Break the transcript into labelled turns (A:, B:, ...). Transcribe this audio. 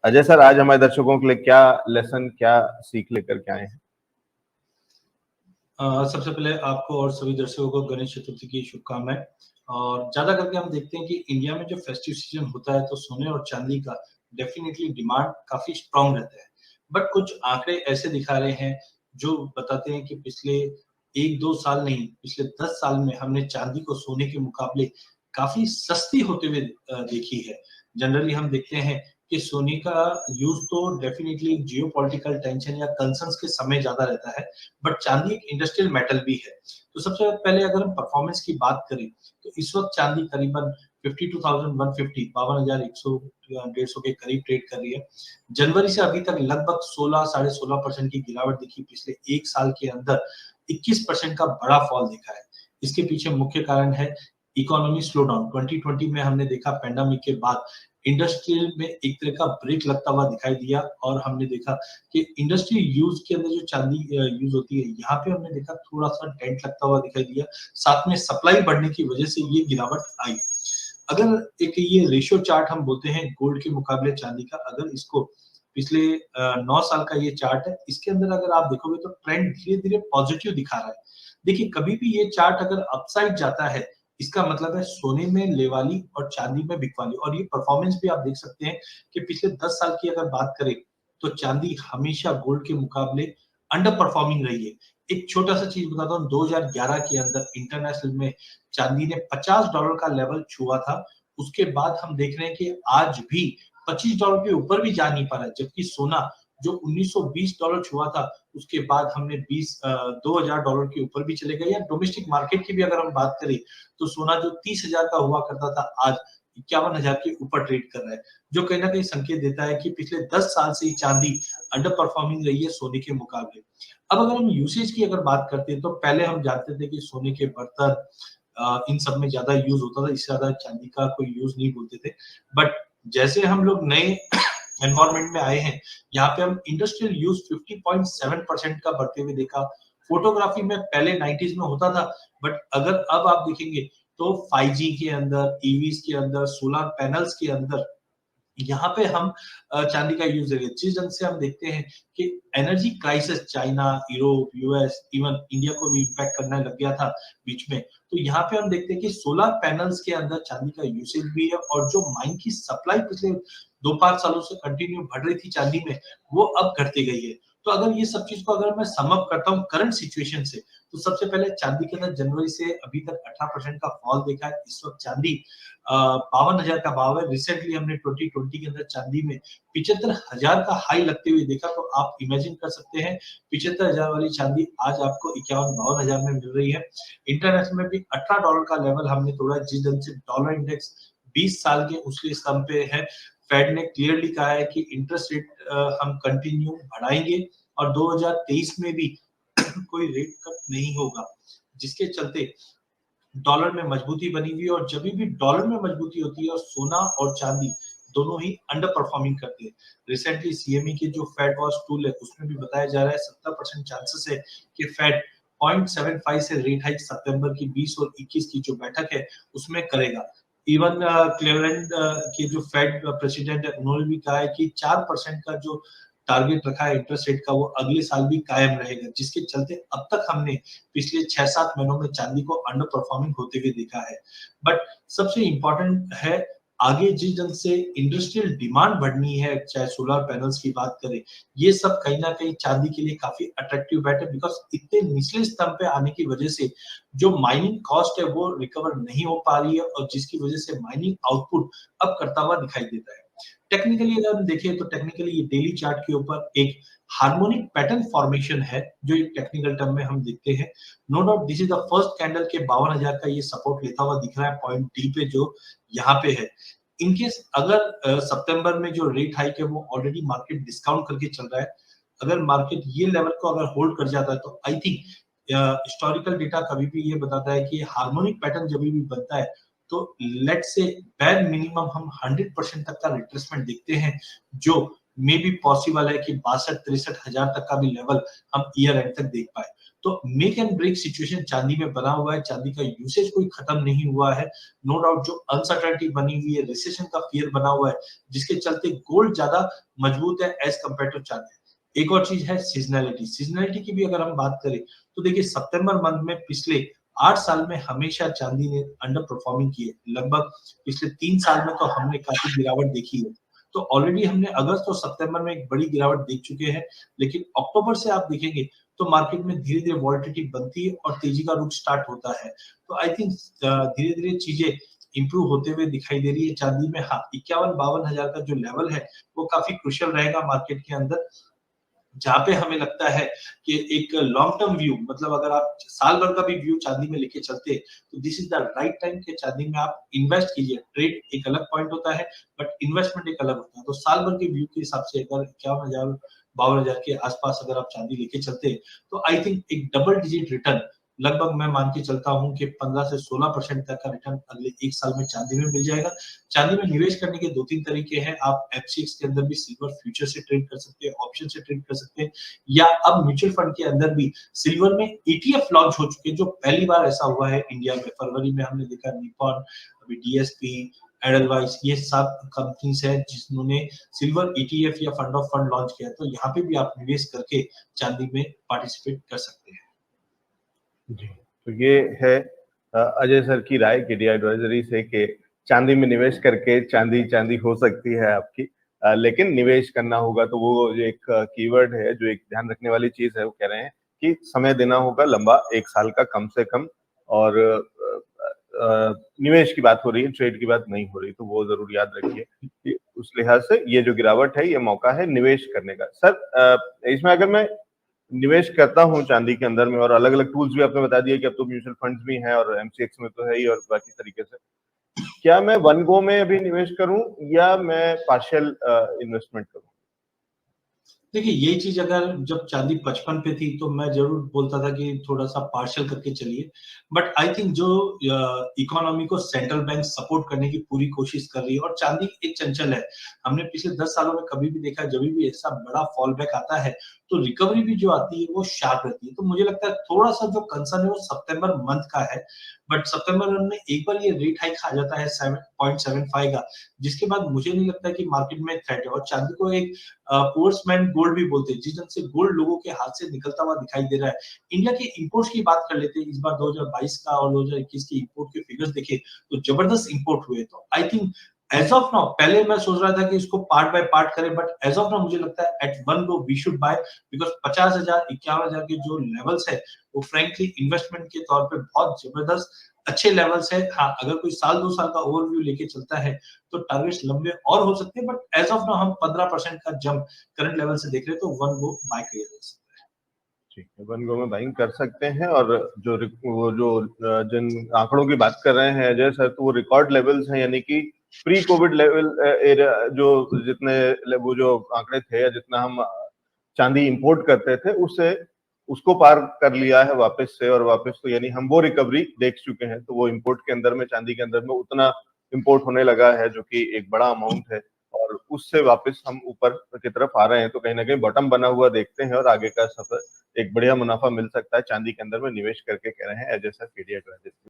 A: Ajay sir, आज हमारे दर्शकों के लिए क्या लेसन, क्या सीख लेकर के आए हैं?
B: सबसे पहले आपको और सभी दर्शकों को गणेश चतुर्थी की शुभकामनाएं। और ज्यादा करके हम देखते हैं कि इंडिया में जो फेस्टिव सीजन होता है तो सोने और चांदी का डेफिनेटली डिमांड काफी स्ट्रांग रहता है। बट कुछ आंकड़े ऐसे दिखा रहे हैं जो बताते हैं कि पिछले 1-2 साल नहीं, पिछले 10 साल में हमने चांदी को सोने के मुकाबले काफी सस्ती होते हुए देखी है। जनरली हम देखते हैं कि सोने का यूज तो डेफिनेटली जियोपॉलिटिकल टेंशन या कंसर्न्स के समय ज्यादा रहता है, बट चांदी एक इंडस्ट्रियल मेटल भी है। तो सबसे पहले अगर हम परफॉर्मेंस की बात करें तो इस वक्त चांदी करीबन 52,150 52,100 150 के करीब ट्रेड कर रही है। जनवरी से अभी तक लगभग 16 साढ़े 16% की गिरावट दिखी। पिछले एक साल के अंदर 21% का बड़ा फॉल दिखा है। इसके पीछे मुख्य कारण है इकोनॉमी स्लो डाउन। 2020 में हमने देखा पैंडेमिक के बाद इंडस्ट्रियल में एक तरह का ब्रेक लगता हुआ दिखाई दिया और हमने देखा कि इंडस्ट्री यूज के अंदर जो चांदी यूज होती है, यहाँ पे हमने देखा थोड़ा सा डेंट लगता हुआ दिखाई दिया। साथ में सप्लाई बढ़ने की वजह से ये गिरावट आई। अगर एक ये रेशियो चार्ट हम बोलते हैं गोल्ड के मुकाबले चांदी का, अगर इसको पिछले 9 साल का ये चार्ट है, इसके अंदर अगर आप देखोगे तो ट्रेंड धीरे धीरे पॉजिटिव दिखा रहा है। देखिए, कभी भी ये चार्ट अगर अपसाइड जाता है, इसका मतलब है सोने में लेवाली और चांदी में बिकवाली। और ये परफॉर्मेंस भी आप देख सकते हैं कि पिछले 10 साल की अगर बात करें तो चांदी हमेशा गोल्ड के मुकाबले अंडर परफॉर्मिंग रही है। एक छोटा सा चीज बताता हूँ, 2011 के अंदर इंटरनेशनल में चांदी ने $50 का लेवल छुआ था। उसके बाद हम देख रहे हैं कि आज भी $25 के ऊपर भी जा नहीं पा रहा है, जबकि सोना जो $1920 छुआ था उसके बाद हमने $2000 के ऊपर भी चले गए। या डोमेस्टिक मार्केट की भी अगर हम बात करें तो सोना जो 30,000 का हुआ करता था आज 51,000 के ऊपर ट्रेड कर रहा है, जो कहीं ना कहीं संकेत देता है कि पिछले 10 साल से चांदी अंडर परफॉर्मिंग रही है सोने के मुकाबले। अब अगर हम यूसेज की अगर बात करते हैं तो पहले हम जानते थे कि सोने के बर्तन इन सब में ज्यादा यूज होता था, इससे ज्यादा चांदी का कोई यूज नहीं बोलते थे। बट जैसे हम लोग नए एनवायरमेंट में आए हैं, यहाँ पे हम इंडस्ट्रियल यूज 50.7% का बढ़ते हुए देखा। फोटोग्राफी में पहले 90s में होता था, बट अगर अब आप देखेंगे तो 5G के अंदर, ईवीज के अंदर, सोलर पैनल्स के अंदर यहाँ पे हम चांदी का यूज करेंगे। जिस ढंग से हम देखते हैं कि energy crisis China, Europe, US, even India को भी इम्पैक्ट करने लग गया था बीच में, तो यहाँ पे हम देखते हैं कि सोलर पैनल्स के अंदर चांदी का यूसेज भी है। और जो माइन की सप्लाई पिछले 2-5 सालों से कंटिन्यू बढ़ रही थी चांदी में, वो अब घटती गई है। तो अगर ये सब चीज को अगर मैं सम अप करता हूँ करंट सिचुएशन से, तो सबसे पहले चांदी के अंदर जनवरी से अभी तक 18% का फॉल देखा है। इस वक्त चांदी 52,000 का भाव है। रिसेंटली हमने 2020 के अंदर चांदी में 75,000 का हाई लगते हुए देखा। तो आप इमेजिन कर सकते हैं 75,000 वाली चांदी आज आपको 51-52,000 में मिल रही है। इंटरनेशनल में भी $18 का लेवल हमने तोड़ा, जिस ढंग से डॉलर इंडेक्स 20 साल के उसके स्तंभ पे है। फेड ने क्लियरली कहा है कि इंटरेस्ट रेट हम कंटिन्यू बढ़ाएंगे और 2023 में भी कोई रेट कट नहीं होगा, जिसके चलते डॉलर में मजबूती बनी हुई है। और जब भी डॉलर में मजबूती होती है और सोना और चांदी दोनों ही अंडर परफॉर्मिंग करते हैं। रिसेंटली सीएमई के जो फेड वॉच टूल है उसमें भी बताया जा रहा है 70% चांसेस है कि फेड 0.75 से रेट हाइक सितंबर की 20 और 21 की जो बैठक है उसमें करेगा। इवन क्लेवलैंड के जो फेड प्रेसिडेंट है उन्होंने भी कहा है कि 4% का जो टारगेट रखा है इंटरेस्ट रेट का वो अगले साल भी कायम रहेगा, जिसके चलते अब तक हमने पिछले 6-7 महीनों में चांदी को अंडर परफॉर्मिंग होते हुए देखा है। बट सबसे इंपॉर्टेंट है आगे जिस ढंग से इंडस्ट्रियल डिमांड बढ़नी है, चाहे सोलर पैनल्स की बात करें, ये सब कहीं ना कहीं चांदी के लिए काफी अट्रैक्टिव बैट है। बिकॉज इतने निचले स्तंभ पे आने की वजह से जो माइनिंग कॉस्ट है वो रिकवर नहीं हो पा रही है और जिसकी वजह से माइनिंग आउटपुट अब करता हुआ दिखाई देता है। टेक्निकली अगर हम देखें तो टेक्निकली ये डेली चार्ट के ऊपर एक हार्मोनिक पैटर्न फॉर्मेशन है जो एक टेक्निकल टर्म में हम देखते हैं। No doubt this is the first candle के 52,000 का ये सपोर्ट लेता हुआ दिख रहा है पॉइंट डी पे जो यहाँ पे है। इनकेस अगर सितंबर में जो रेट हाइक है वो ऑलरेडी मार्केट डिस्काउंट करके चल रहा है, अगर मार्केट ये लेवल को अगर होल्ड कर जाता है तो आई थिंक हिस्टोरिकल डेटा कभी भी ये बताता है कि हार्मोनिक पैटर्न जब भी बनता है तो लेट्स से बैर मिनिमम हम 100% तक का रिट्रेसमेंट देखते हैं, जो मे भी पॉसिबल है कि 62-63 हजार तक का भी लेवल हम ईयर एंड तक देख पाए। तो मेक एंड ब्रेक सिचुएशन चांदी में बना हुआ है, चांदी का यूसेज कोई खत्म नहीं हुआ है। नो डाउट जो अनसर्टेनिटी बनी हुई है, रिसेशन का फियर बना हुआ है, जिसके चलते गोल्ड ज्यादा मजबूत है एज कम्पेयर टू चांदी। एक और चीज है सीजनैलिटी। सीजनैलिटी की भी अगर हम बात करें तो देखिए सितंबर मंथ में पिछले 8 साल में हमेशा चांदी ने अंडर परफॉर्मिंग की है। लगभग पिछले 3 साल में तो हमने काफी गिरावट देखी है। तो ऑलरेडी हमने अगस्त और सितंबर में एक बड़ी गिरावट देख चुके हैं, लेकिन अक्टूबर से आप देखेंगे तो मार्केट में धीरे-धीरे वॉलेटिलिटी बनती है और तेजी का रुख स्टार्ट होता है। तो आई थिंक धीरे-धीरे चीजें इंप्रूव होते हुए दिखाई दे रही है चांदी में। हाँ, 51-52 हजार का जो लेवल है, वो काफी क्रूशियल रहेगा मार्केट के अंदर। जहाँ पे हमें लगता है कि एक लॉन्ग टर्म व्यू, मतलब अगर आप साल भर का भी व्यू चांदी में लेके चलते हैं, तो this is the right time कि चांदी में आप इन्वेस्ट कीजिए। ट्रेड एक अलग पॉइंट होता है, बट इन्वेस्टमेंट एक अलग होता है। तो साल भर के व्यू के हिसाब से अगर 51,000 52,000 के आसपास अगर आप चांदी लेके चलते हैं, तो आई थिंक एक डबल डिजिट रिटर्न लगभग मैं मान के चलता हूँ कि 15 से 16% तक का रिटर्न अगले 1 साल में चांदी में मिल जाएगा। चांदी में निवेश करने के 2-3 तरीके हैं। आप एफसीएक्स के अंदर भी सिल्वर फ्यूचर से ट्रेड कर सकते हैं, ऑप्शन से ट्रेड कर सकते हैं, या अब म्यूचुअल फंड के अंदर भी सिल्वर में ईटीएफ लॉन्च हो चुके हैं, जो पहली बार ऐसा हुआ है इंडिया में। फरवरी में हमने देखा निपॉन, अभी डीएसपी, एडलवाइस, ये सब कंपनीज हैं जिन्होंने सिल्वर ईटीएफ या फंड ऑफ फंड लॉन्च किया। तो यहाँ पे भी आप निवेश करके चांदी में पार्टिसिपेट कर सकते हैं।
A: जी, तो ये है अजय सर की राय केडी एडवाइजरी से कि चांदी में निवेश करके चांदी हो सकती है आपकी, लेकिन निवेश करना होगा तो वो जो एक कीवर्ड है, जो एक ध्यान रखने वाली चीज है, वो कह रहे हैं कि समय देना होगा लंबा, 1 साल का कम से कम। और निवेश की बात हो रही है, ट्रेड की बात नहीं हो रही, तो वो जरूर याद रखिए कि उस लिहाज से ये जो गिरावट है, ये मौका है निवेश करने का। सर, इसमें अगर मैं निवेश करता हूँ चांदी के अंदर में, और अलग अलग टूल्स भी आपने बता दिया कि अब तो म्यूचुअल फंड्स भी हैं और एमसीएक्स में तो है ही, और बाकी तरीके से, क्या मैं वन गो में अभी निवेश करूं या मैं पार्शियल इन्वेस्टमेंट करूं?
B: देखिए ये चीज अगर जब चांदी 55 पे थी तो मैं जरूर बोलता था कि थोड़ा सा पार्शियल करके चलिए, बट आई थिंक जो इकोनॉमी को सेंट्रल बैंक सपोर्ट करने की पूरी कोशिश कर रही है, और चांदी एक चंचल है। हमने पिछले 10 सालों में कभी भी देखा, जब भी ऐसा बड़ा फॉल बैक आता है तो रिकवरी भी जो आती है वो शार्प रहती है। तो मुझे लगता है थोड़ा सा जो कंसर्न है वो सितंबर मंथ का है, बट सितंबर मंथ में एक बार ये रेट हाइक आ जाता है 7.75 का, जिसके बाद मुझे नहीं लगता कि मार्केट में थ्रेट है। और चांदी को एक पोर्ट्समैन गोल्ड भी बोलते हैं, जिस ढंग से गोल्ड लोगों के हाथ से निकलता हुआ दिखाई दे रहा है। इंडिया के इंपोर्ट्स की बात कर लेते हैं। इस बार 2022 का और 2021 के इंपोर्ट के फिगर्स देखे तो जबरदस्त इंपोर्ट हुए। तो I think as of now, पहले मैं सोच रहा था कि इसको पार्ट बाय पार्ट करें, बट एज ऑफ नाउ मुझे लगता है at one go we should buy, because 50,000 51,000 के जो लेवल्स है वो फ्रैंकली इन्वेस्टमेंट के तौर पे बहुत जबरदस्त अच्छे लेवल्स है। हाँ, अगर कोई साल 2 साल का ओवरव्यू लेके चलता है तो टारगेट्स लंबे और हो सकते हैं, बट एज ऑफ नाउ हम 15% का जंप करंट लेवल से देख रहे हैं, तो वन गो बाय किया जा सकता है।
A: ठीक है, वन गो में बाइंग कर सकते हैं। और वो जो जिन आंकड़ों की बात कर रहे हैं अजय सर, तो वो रिकॉर्ड लेवल्स हैं, यानी कि प्री कोविड लेवल एरिया, जो जितने वो जो आंकड़े थे, या जितना हम चांदी इंपोर्ट करते थे, उससे उसको पार कर लिया है वापस से। और वापस तो यानी हम वो रिकवरी देख चुके हैं, तो वो इंपोर्ट के अंदर में, चांदी के अंदर में उतना इंपोर्ट होने लगा है, जो कि एक बड़ा अमाउंट है, और उससे वापस हम ऊपर की तरफ आ रहे हैं। तो कहीं ना कहीं बॉटम बना हुआ देखते हैं, और आगे का सफर एक बढ़िया मुनाफा मिल सकता है चांदी के अंदर में निवेश करके, कह रहे हैं अजय सर केडी एडवाइजरी।